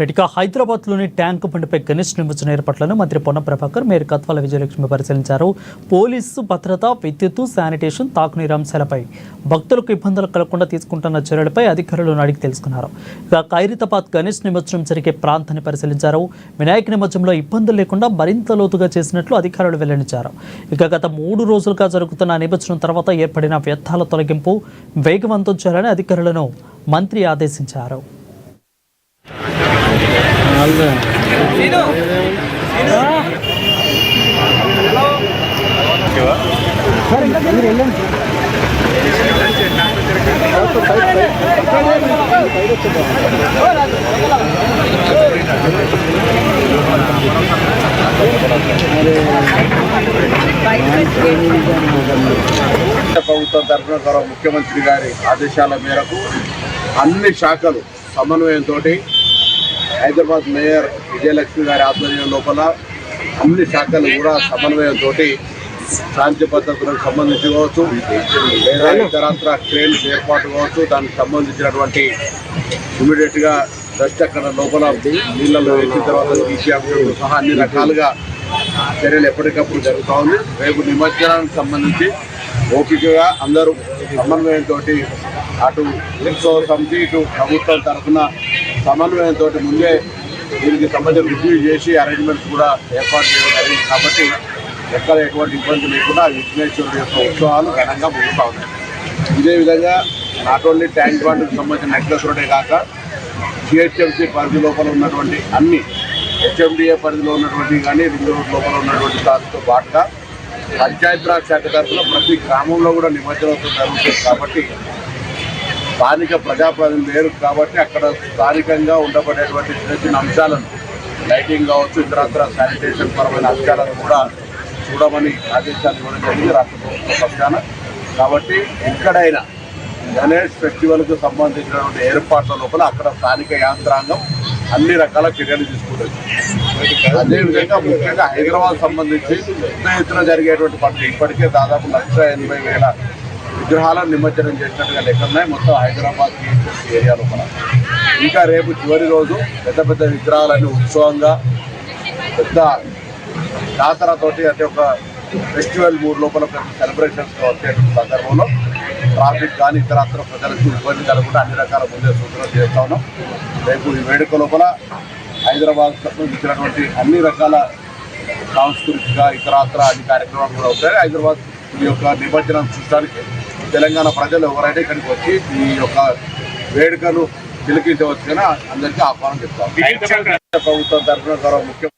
ఇక హైదరాబాద్లోని ట్యాంకు బండిపై గణేష్ నిమజ్జన ఏర్పాట్లను మంత్రి పొన్నం ప్రభాకర్, మేయర్ కత్వాల విజయలక్ష్మి పరిశీలించారు. పోలీసు భద్రత, విద్యుత్, శానిటేషన్, తాగునీరు అంశాలపై భక్తులకు ఇబ్బందులు కలగకుండా తీసుకుంటున్న చర్యలపై అధికారులను అడిగి తెలుసుకున్నారు. ఇక ఖైరతాబాద్ గణేష్ నిమజ్జనం జరిగే ప్రాంతాన్ని పరిశీలించారు. వినాయక నిమజ్జనంలో ఇబ్బందులు లేకుండా మరింత లోతుగా చేసినట్లు అధికారులు వెల్లడించారు. ఇక గత 3 రోజులుగా జరుగుతున్న నిమజ్జనం తర్వాత ఏర్పడిన వ్యర్థాల తొలగింపు వేగవంతం చేయాలని అధికారులను మంత్రి ఆదేశించారు. ప్రభుత్వం తరఫున గౌరవ ముఖ్యమంత్రి గారి ఆదేశాల మేరకు అన్ని శాఖలు సమన్వయంతో హైదరాబాద్ మేయర్ విజయలక్ష్మి గారి ఆధ్వర్యం లోపల అన్ని శాఖలు కూడా సమన్వయంతో శాంతి భద్రతలకు సంబంధించి కావచ్చు, లేదా ఇతరత్ర క్రేన్స్ ఏర్పాటు కావచ్చు, దానికి సంబంధించినటువంటి ఇమీడియట్గా డస్ట్ అక్కడ లోపల నీళ్ళలో వేసిన తర్వాత తీసే అంశంతో సహా అన్ని రకాలుగా చర్యలు ఎప్పటికప్పుడు జరుగుతూ ఉంది. రేపు నిమజ్జనానికి సంబంధించి ఓపికగా అందరూ సమన్వయంతో అటు ఉత్సవ సమితి ఇటు ప్రభుత్వం తరఫున సమన్వయంతో ముందే దీనికి సంబంధించిన రివ్యూ చేసి అరేంజ్మెంట్స్ కూడా ఏర్పాటు చేయడం జరిగింది. కాబట్టి ఎక్కడ ఎటువంటి ఇబ్బంది లేకుండా విఘ్నేశ్వరుడు యొక్క ఉత్సవాలు ఘనంగా ముగుతూ ఉన్నాయి. ఇదే విధంగా నాట్ ఓన్లీ ట్యాంక్ బండ్కి సంబంధించిన నెక్లెస్ రోడ్డే కాక జిహెచ్ఎంసీ పరిధి లోపల ఉన్నటువంటి అన్ని హెచ్ఎండిఏ పరిధిలో ఉన్నటువంటి కానీ రింగ్ రోడ్ లోపల ఉన్నటువంటి దానితో పాటుగా పంచాయతీరాజ్ శాఖ తరఫున ప్రతి గ్రామంలో కూడా నిమజ్జనోత్సవం జరుగుతుంది. కాబట్టి స్థానిక ప్రజాప్రతినిధులు లేరు కాబట్టి అక్కడ స్థానికంగా ఉండబడేటువంటి చిన్న చిన్న అంశాలను లైటింగ్ కావచ్చు, ఇతరత్ర శానిటేషన్ పరమైన అంశాలను కూడా చూడమని ఆదేశాలు ఇవ్వడం జరిగింది రాష్ట్ర ప్రభుత్వ పక్షాన. కాబట్టి ఎక్కడైనా గణేష్ ఫెస్టివల్కు సంబంధించినటువంటి ఏర్పాట్ల లోపల అక్కడ స్థానిక యాంత్రాంగం అన్ని రకాల చర్యలు తీసుకుంటుంది. అదేవిధంగా ముఖ్యంగా హైదరాబాద్ సంబంధించి పెద్ద ఎత్తున జరిగేటువంటి పనులు ఇప్పటికే దాదాపు 1,80,000 విగ్రహాలను నిమజ్జనం చేసినట్టుగా లెక్కలున్నాయి మొత్తం హైదరాబాద్ ఏరియా లోపల. ఇంకా రేపు చివరి రోజు పెద్ద పెద్ద విగ్రహాలన్నీ ఉత్సవంగా పెద్ద జాతరతోటి అంటే ఒక ఫెస్టివల్ మూడ్ లోపల సెలబ్రేషన్స్ వచ్చే సందర్భంలో ట్రాఫిక్ కానీ ఇతరత్ర ప్రజలకు ఇబ్బంది కలగకుండా అన్ని రకాల ముందే సూచనలు చేస్తా ఉన్నాం. రేపు ఈ వేడుక లోపల హైదరాబాద్ సంబంధించినటువంటి అన్ని రకాల సాంస్కృతిక ఇతరత్ర అన్ని కార్యక్రమాలు కూడా ఉంటాయి. హైదరాబాద్ ఈ యొక్క నిమజ్జనం చూడడానికి తెలంగాణ ప్రజలు ఎవరైనా ఇక్కడికి వచ్చి ఈ యొక్క వేడుకను తిలకించవచ్చు కానీ అందరికీ ఆహ్వానం చెప్తాం. ప్రభుత్వం తరఫున గౌరవ ముఖ్యమంత్రి